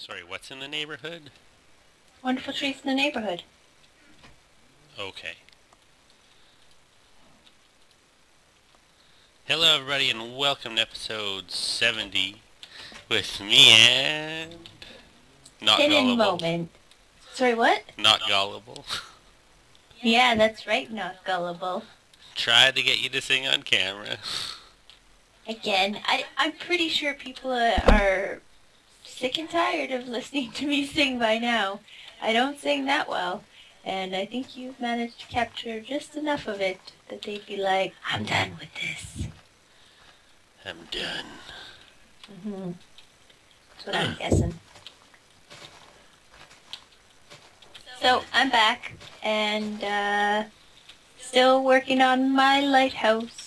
Sorry, what's in the neighborhood? Wonderful trees in the neighborhood. Okay. Hello, everybody, and welcome to episode 70 with me and... Not Hidden gullible. moment. Sorry, what? Not gullible. Yeah, that's right, not gullible. Tried to get you to sing on camera. Again, I'm pretty sure people are sick and tired of listening to me sing by now. I don't sing that well, and I think you've managed to capture just enough of it that they'd be like, I'm done with this. I'm done. That's what I'm guessing. So, I'm back, and still working on my lighthouse.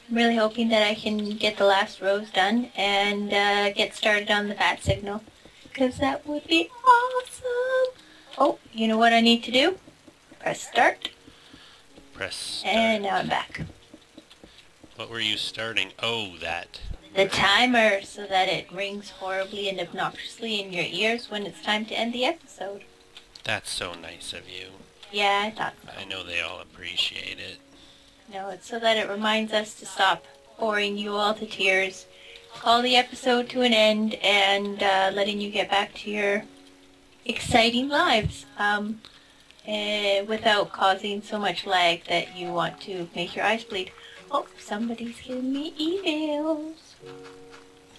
I'm really hoping that I can get the last rows done and get started on the bat signal, because that would be awesome. Oh, you know what I need to do? Press start. Press start. And now I'm back. What were you starting? Oh, that. The timer, so that it rings horribly and obnoxiously in your ears when it's time to end the episode. That's so nice of you. Yeah, I thought so. I know they all appreciate it. No, it's so that it reminds us to stop boring you all to tears, call the episode to an end, and letting you get back to your exciting lives without causing so much lag that you want to make your eyes bleed. Oh, somebody's giving me emails.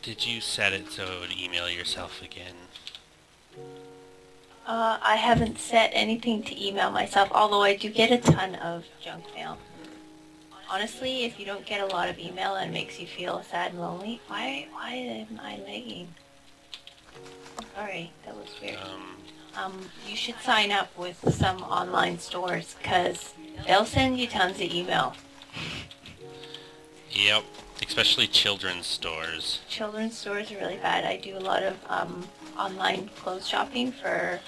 Did you set it so it would email yourself again? I haven't set anything to email myself, although I do get a ton of junk mail. Honestly, if you don't get a lot of email and it makes you feel sad and lonely, why am I lagging? Sorry, that was weird. You should sign up with some online stores, because they'll send you tons of email. Yep, especially children's stores. Children's stores are really bad. I do a lot of online clothes shopping for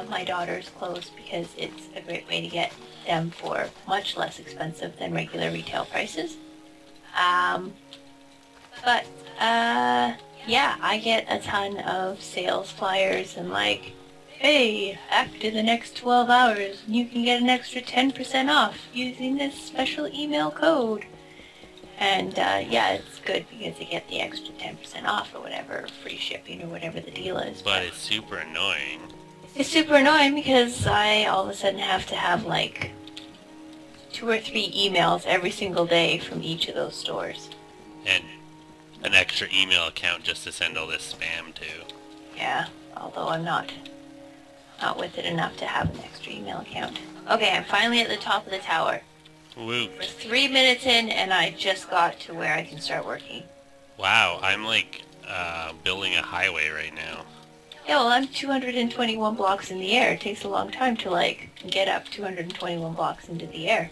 my daughter's clothes, because it's a great way to get them for much less expensive than regular retail prices. Yeah, I get a ton of sales flyers and like, hey, after the next 12 hours, you can get an extra 10% off using this special email code. And yeah, it's good because you get the extra 10% off or whatever, free shipping or whatever the deal is. But it's super annoying. It's super annoying because I all of a sudden have to have like 2 or 3 emails every single day from each of those stores. And an extra email account just to send all this spam to. Yeah, although I'm not with it enough to have an extra email account. Okay, I'm finally at the top of the tower. Woot. We're 3 minutes in and I just got to where I can start working. Wow, I'm like building a highway right now. Yeah, well, I'm 221 blocks in the air. It takes a long time to, like, get up 221 blocks into the air.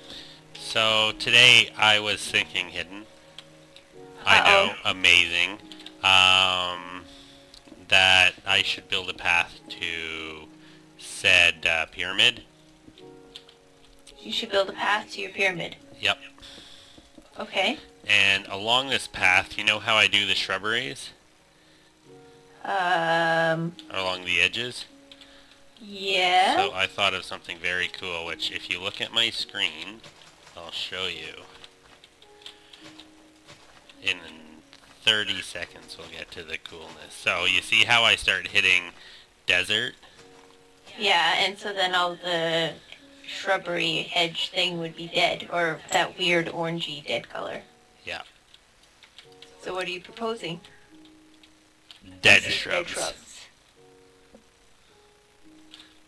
So today I was thinking, Hidden. I know, amazing. That I should build a path to said pyramid. You should build a path to your pyramid. Yep. Okay. And along this path, you know how I do the shrubberies? Along the edges? Yeah. So I thought of something very cool, which if you look at my screen, I'll show you. In 30 seconds we'll get to the coolness. So you see how I start hitting desert? Yeah, and so then all the shrubbery hedge thing would be dead, or that weird orangey dead color. Yeah. So what are you proposing? Dead shrubs.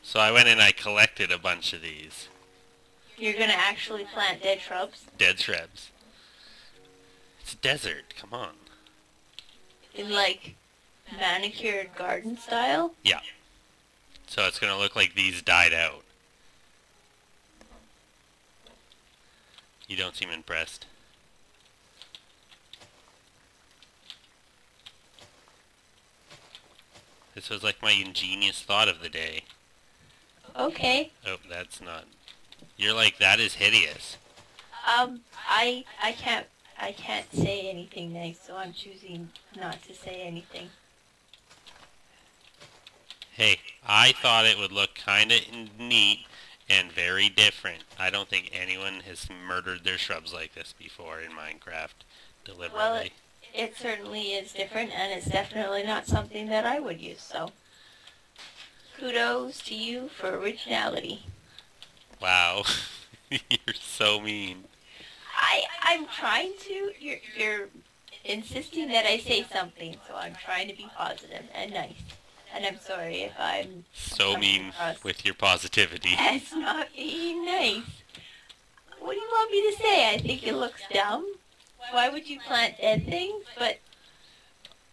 So I went and I collected a bunch of these. You're gonna actually plant dead shrubs? Dead shrubs. It's desert, come on. In like manicured garden style? Yeah. So it's gonna look like these died out. You don't seem impressed. This was like my ingenious thought of the day. Okay. Oh, that's not. You're like, that is hideous. I can't say anything nice, so I'm choosing not to say anything. Hey, I thought it would look kind of neat and very different. I don't think anyone has murdered their shrubs like this before in Minecraft Well, deliberately. it certainly is different, and it's definitely not something that I would use, so kudos to you for originality. Wow, you're so mean. I'm trying to. You're insisting that I say something, so I'm trying to be positive and nice. And I'm sorry if I'm So coming mean across with your positivity. as not being nice. What do you want me to say? I think it looks dumb. Why would you plant dead things? But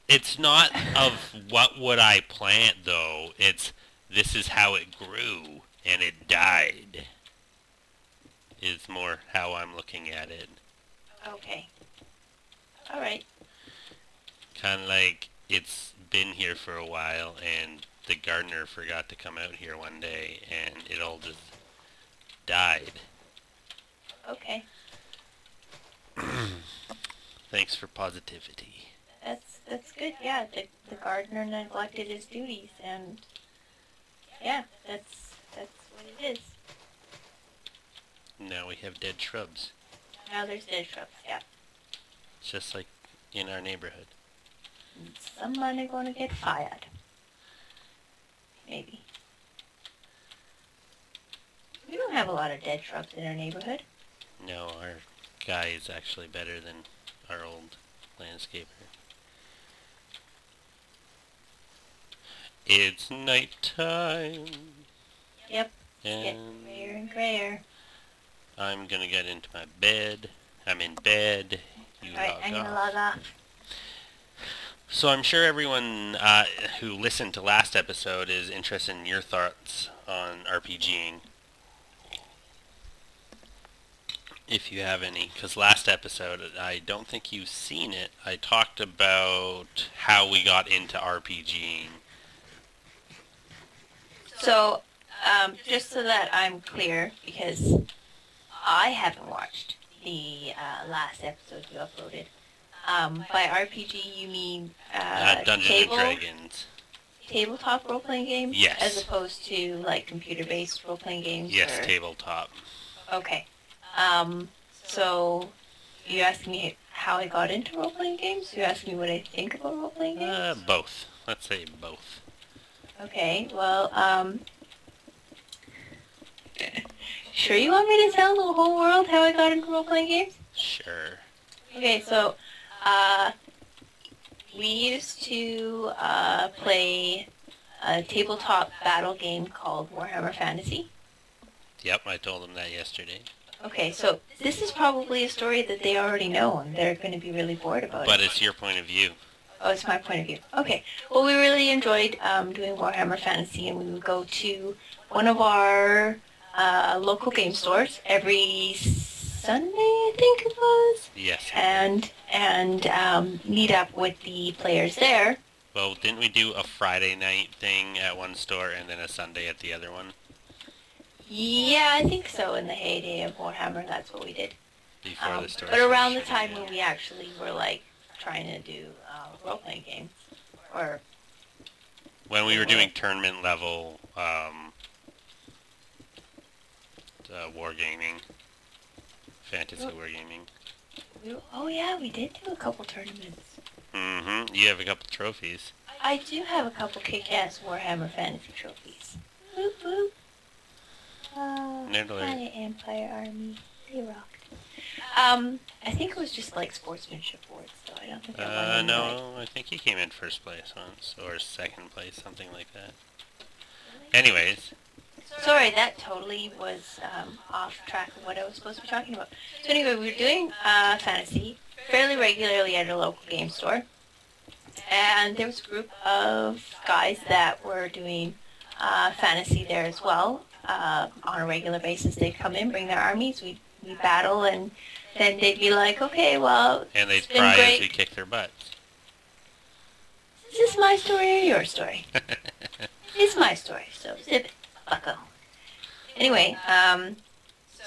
It's not of what would I plant though. It's this is how it grew and it died. Is more how I'm looking at it. okay, all right. Kind of like it's been here for a while and the gardener forgot to come out here one day and it all just died. Okay, Thanks for positivity. that's good. Yeah, the gardener neglected his duties, and yeah, that's what it is. Now we have dead shrubs. Now there's dead shrubs. Yeah, Just like in our neighborhood. and somebody gonna get fired. Maybe. We don't have a lot of dead shrubs in our neighborhood. No, our guy is actually better than our old landscaper. It's nighttime. Yep, it's getting And grayer and grayer. I'm gonna get into my bed. I'm in bed. You Alright, log I'm gonna off. log off. So I'm sure everyone who listened to last episode is interested in your thoughts on RPGing, if you have any. Because last episode, I don't think you've seen it. I talked about how we got into RPGing. So, just so that I'm clear, because I haven't watched the last episode you uploaded. By RPG, you mean Dungeons and Dragons. tabletop role-playing games? Yes. As opposed to, like, computer-based role-playing games? Yes, or... tabletop. Okay. So, you asking me how I got into role-playing games? You asking me what I think about role-playing games? Both. Let's say both. Okay, well, sure you want me to tell the whole world how I got into role-playing games? Sure. Okay, so, we used to, play a tabletop battle game called Warhammer Fantasy. Yep, I told them that yesterday. Okay, so this is probably a story that they already know, and they're going to be really bored about But it. it's your point of view. Oh, it's my point of view. Okay, well, we really enjoyed doing Warhammer Fantasy, and we would go to one of our local game stores every Sunday, I think it was. Yes. And meet up with the players there. Well, didn't we do a Friday night thing at one store and then a Sunday at the other one? Yeah, I think so. In the heyday of Warhammer, that's what we did. Before the store. But around the time when we actually were like trying to do role-playing games, or when we were doing tournament level wargaming, fantasy wargaming. Oh yeah, we did do a couple tournaments. Mm-hmm. You have a couple trophies. I do have a couple kick-ass Warhammer Fantasy trophies. Boop boop. My Empire Army, they rocked. I think it was just like sportsmanship awards, though. I don't think I won. No, I think he came in first place once, or second place, something like that. Anyways. Sorry, that totally was off track of what I was supposed to be talking about. So anyway, we were doing fantasy fairly regularly at a local game store, and there was a group of guys that were doing fantasy there as well. On a regular basis, they'd come in, bring their armies, we'd battle, and then they'd be like, okay, well, and they'd it's been cry great. as we kick their butts. Is this my story or your story? It's my story, so zip it, bucko. Anyway,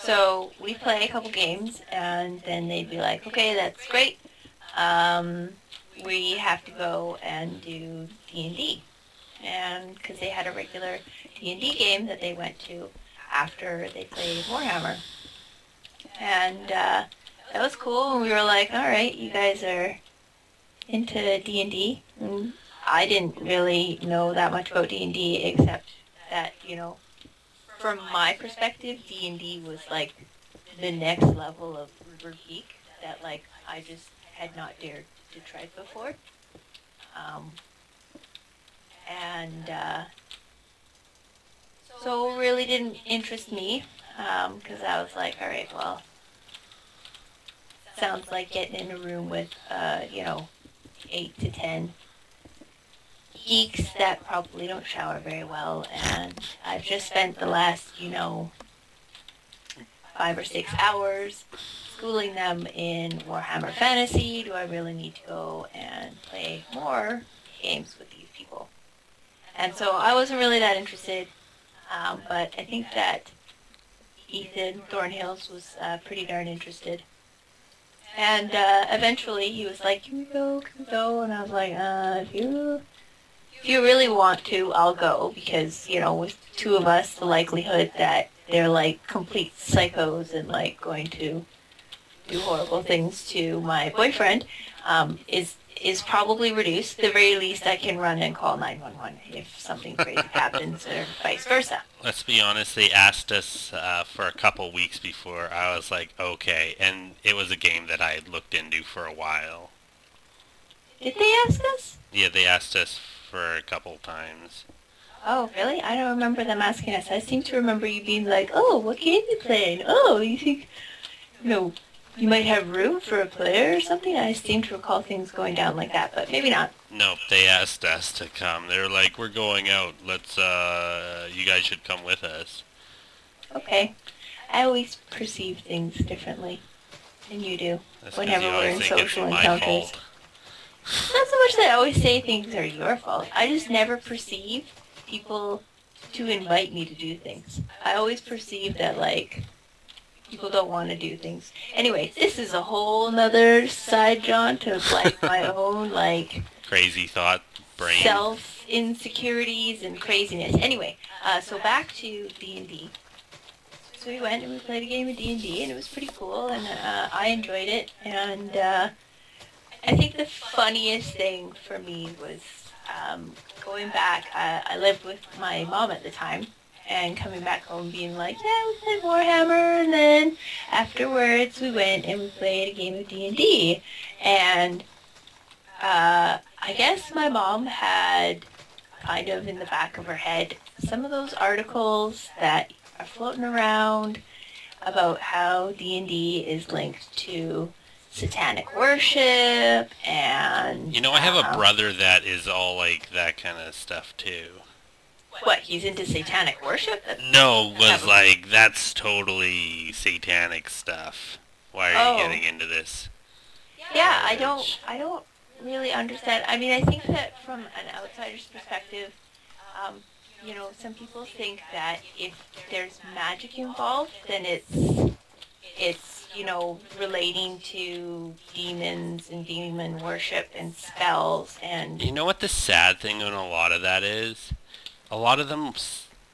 so we play a couple games, and then they'd be like, okay, that's great. We have to go and do D&D. and because they had a regular D&D game that they went to after they played Warhammer. And that was cool, and we were like, all right, you guys are into D&D. And I didn't really know that much about D&D except that, from my perspective, D&D was like the next level of uber geek that like I just had not dared to try before. And so really didn't interest me because I was like, all right, well, sounds like getting in a room with, 8 to 10 geeks that probably don't shower very well, and I've just spent the last, 5 or 6 hours schooling them in Warhammer Fantasy. Do I really need to go and play more games with these people? And so I wasn't really that interested, but I think that Ethan Thornhills was pretty darn interested. And eventually he was like, can we go? And I was like, if you really want to, I'll go. Because, with two of us, the likelihood that they're like complete psychos and like going to do horrible things to my boyfriend is probably reduced. At the very least, I can run and call 911 if something crazy happens or vice versa. Let's be honest, they asked us for a couple weeks before I was like, okay, and it was a game that I had looked into for a while. Did they ask us? Yeah, they asked us for a couple times. Oh, really? I don't remember them asking us. I seem to remember you being like, oh, what game you playing? Oh, you think, you might have room for a player or something? I seem to recall things going down like that, but maybe not. Nope, they asked us to come. They were like, we're going out. You guys should come with us. Okay. I always perceive things differently than you do. That's whenever you we're always in think social it's my encounters. fault. Not so much that I always say things are your fault. I just never perceive people to invite me to do things. I always perceive that, like, people don't want to do things. Anyways, this is a whole nother side jaunt of, like, my own, like, Crazy thought brain. self-insecurities and craziness. Anyway, so back to D&D. So we went and we played a game of D&D, and it was pretty cool, and I enjoyed it. And I think the funniest thing for me was going back. I lived with my mom at the time, and coming back home being like, yeah, we played Warhammer, and then afterwards we went and we played a game of D&D. And I guess my mom had kind of in the back of her head some of those articles that are floating around about how D&D is linked to satanic worship and... I have a brother that is all like that kind of stuff too. What, he's into satanic worship? No, was like, that's totally satanic stuff. Why are you getting into this? Yeah, I don't really understand. I mean, I think that from an outsider's perspective, some people think that if there's magic involved, then it's relating to demons and demon worship and spells and... You know what the sad thing on a lot of that is? A lot of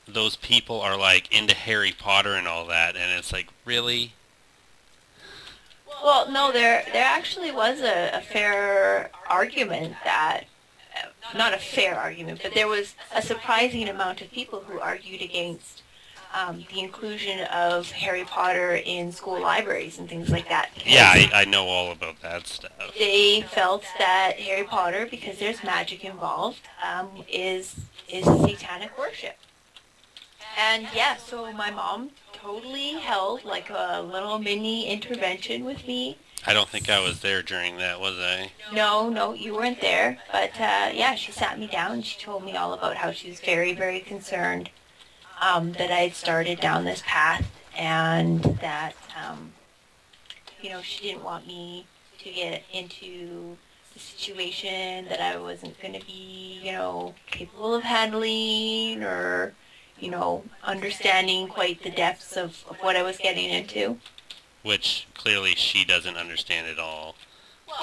those people are like into Harry Potter and all that, and it's like, really? Well, no, there actually was a fair argument that... Not a fair argument, but there was a surprising amount of people who argued against the inclusion of Harry Potter in school libraries and things like that. Yeah, I know all about that stuff. They felt that Harry Potter, because there's magic involved, is satanic worship. And yeah, so my mom totally held like a little mini intervention with me. I don't think I was there during that, was I? No, you weren't there. But yeah, she sat me down and she told me all about how she was very, very concerned that I had started down this path, and that, she didn't want me to get into the situation that I wasn't going to be, capable of handling or, understanding quite the depths of what I was getting into. Which clearly she doesn't understand at all.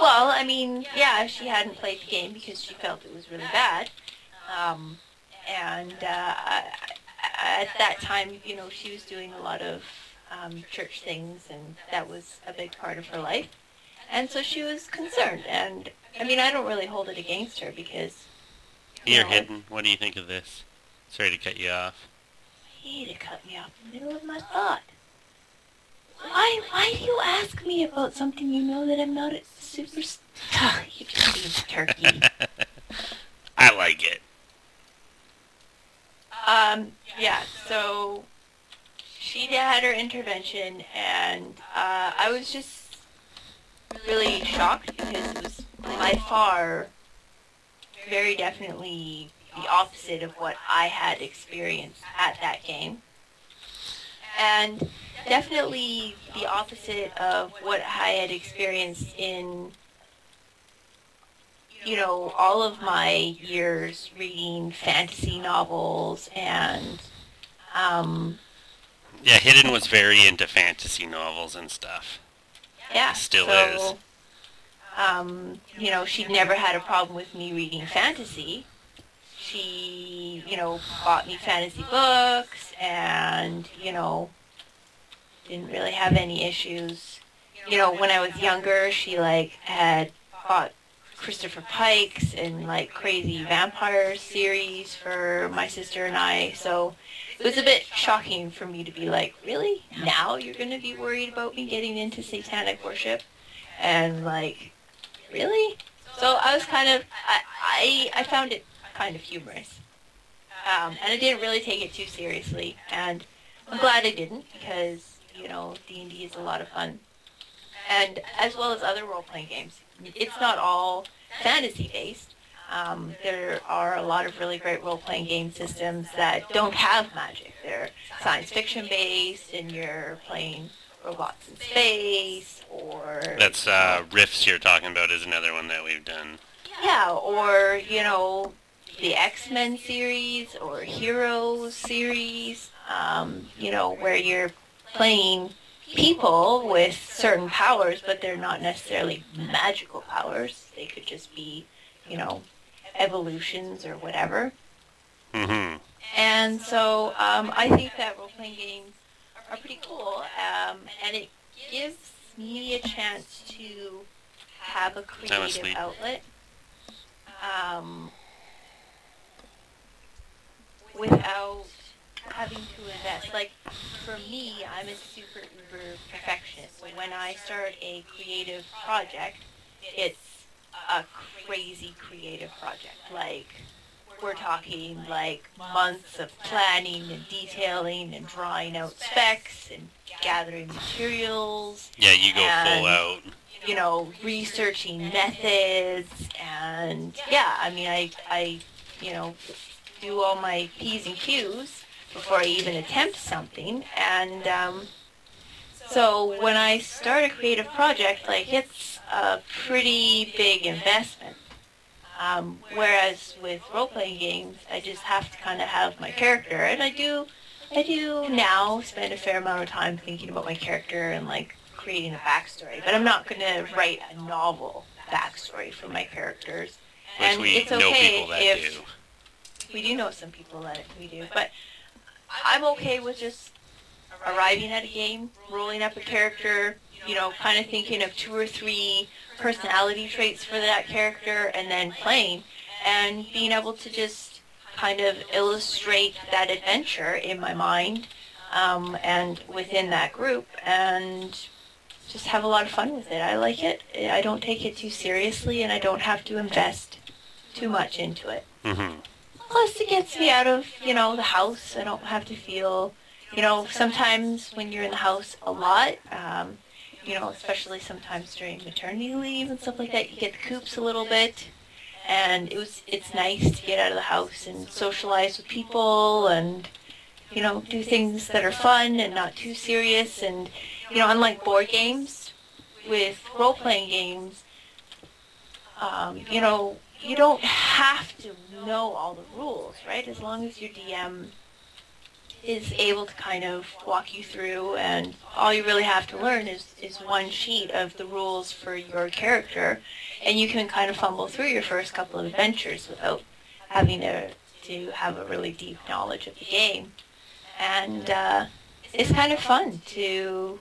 Well, I mean, yeah, she hadn't played the game because she felt it was really bad. And at that time, she was doing a lot of church things, and that was a big part of her life. And so she was concerned. And I mean, I don't really hold it against her because, Here, Hidden, what do you think of this? Sorry to cut you off. You need to cut me off in the middle of my thought. Why do you ask me about something you know that I'm not a super... You just being turkey. I like it. Yeah, so she had her intervention, and I was just really shocked because it was by far very definitely the opposite of what I had experienced at that game. And definitely the opposite of what I had experienced in, all of my years reading fantasy novels and, Yeah, Hidden was very into fantasy novels and stuff. yeah. Still is. She'd never had a problem with me reading fantasy. She, bought me fantasy books and, didn't really have any issues. When I was younger, she, had bought Christopher Pike's and, crazy vampire series for my sister and I. So it was a bit shocking for me to be like, really? Now you're going to be worried about me getting into satanic worship? And, really? So I was kind of, I found it kind of humorous. And I didn't really take it too seriously. And I'm glad I didn't because, D&D is a lot of fun. And as well as other role-playing games. It's not all fantasy-based. There are a lot of really great role-playing game systems that don't have magic. They're science fiction-based, and you're playing robots in space, or... That's Rifts you're talking about is another one that we've done. Yeah, or, the X-Men series, or Heroes series, where you're playing people with certain powers, but they're not necessarily magical powers. They could just be, evolutions or whatever. Mm-hmm. And so I think that role-playing games are pretty cool, and it gives me a chance to have a creative outlet without having to invest. For me, I'm a super uber perfectionist. So when I start a creative project, it's a crazy creative project. We're talking, months of planning and detailing and drawing out specs and gathering materials. Yeah, you go full out. Researching methods, and yeah, I mean, I do all my P's and Q's before I even attempt something, and so when I start a creative project, it's a pretty big investment. Whereas with role-playing games, I just have to kind of have my character, and I do now spend a fair amount of time thinking about my character and creating a backstory, but I'm not going to write a novel backstory for my characters. Which and we it's know okay people that if do. we do know some people that we do, but I'm okay with just arriving at a game, rolling up a character, kind of thinking of 2 or 3 personality traits for that character, and then playing, and being able to just kind of illustrate that adventure in my mind, and within that group, and just have a lot of fun with it. I like it. I don't take it too seriously, and I don't have to invest too much into it. Mm-hmm. Plus, it gets me out of, the house. I don't have to feel, sometimes when you're in the house a lot, especially sometimes during maternity leave and stuff like that, you get the coops a little bit. And it's nice to get out of the house and socialize with people and, do things that are fun and not too serious. And, unlike board games, with role-playing games, you don't have to know all the rules, right? As long as your DM is able to kind of walk you through, and all you really have to learn is one sheet of the rules for your character, and you can kind of fumble through your first couple of adventures without having to to have a really deep knowledge of the game. And it's kind of fun to,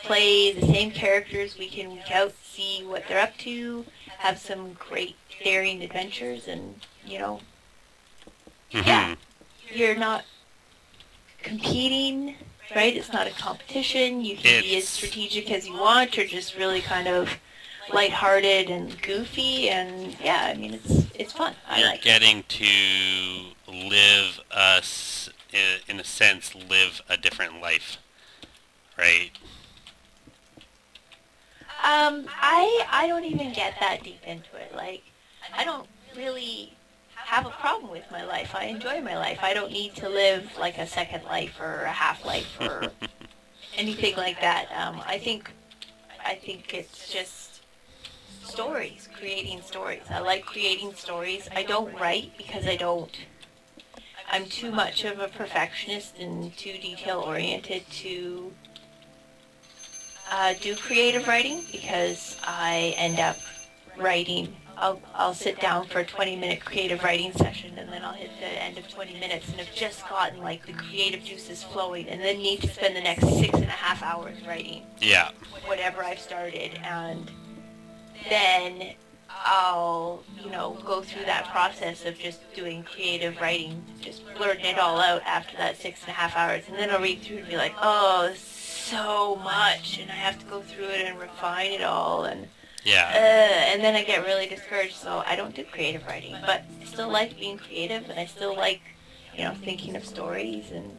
play the same characters week in, week out, see what they're up to, have some great daring adventures, and, yeah, you're not competing, right? It's not a competition. You can be as strategic as you want, or just really kind of lighthearted and goofy, and yeah, I mean, it's fun. I like it. You're getting to live in a sense, live a different life, right? I don't even get that deep into it. Like, I don't really have a problem with my life. I enjoy my life. I don't need to live like a second life or a half life or anything like that. I think it's just stories, creating stories. I like creating stories. I don't write because I'm too much of a perfectionist and too detail oriented to do creative writing, because I end up writing. I'll sit down for a 20-minute creative writing session, and then I'll hit the end of 20 minutes and have just gotten like the creative juices flowing, and then need to spend the next 6.5 hours writing whatever I've started, and then I'll, go through that process of just doing creative writing, just blurting it all out after that 6.5 hours, and then I'll read through and be like, oh, so much, and I have to go through it and refine it all, and and then I get really discouraged, so I don't do creative writing, but I still like being creative, and I still like, thinking of stories and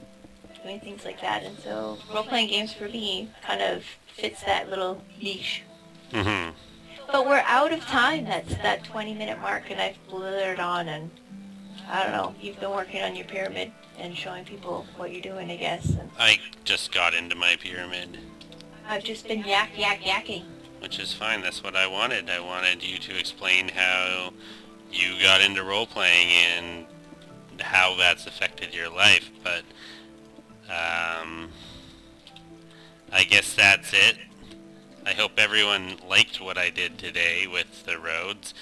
doing things like that, and so role-playing games for me kind of fits that little niche. Mm-hmm. But we're out of time. That's that 20-minute mark, and I've blithered on, and I don't know, you've been working on your pyramid and showing people what you're doing, I guess. And I just got into my pyramid. I've just been yakking. Which is fine, that's what I wanted. I wanted you to explain how you got into role-playing and how that's affected your life, but I guess that's it. I hope everyone liked what I did today with the roads.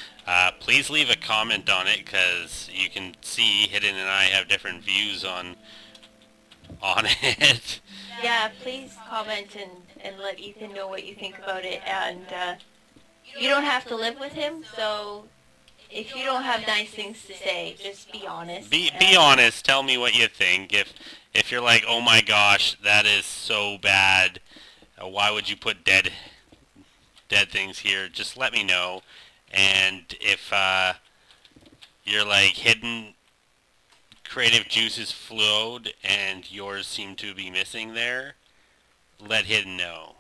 Please leave a comment on it, because you can see Hidden and I have different views on it. Yeah, please comment and let Ethan know what you think about it, and you don't have to live with him, so if you don't have nice things to say, just be honest. Be honest, tell me what you think. If you're like, oh my gosh, that is so bad, why would you put dead things here, just let me know. And if you're like, Hidden creative juices flowed and yours seem to be missing there, let Hidden know.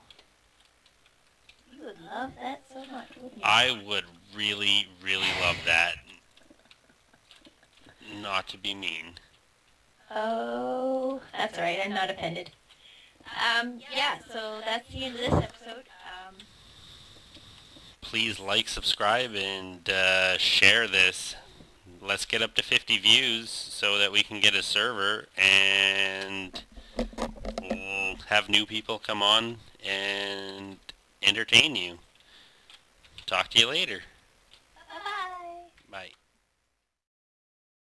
You would love that so much, wouldn't you? I would really, really love that. Not to be mean. Oh, that's alright, I'm not offended. Yeah, so that's the end of this episode. Please like, subscribe, and share this. Let's get up to 50 views so that we can get a server and we'll have new people come on and entertain you. Talk to you later.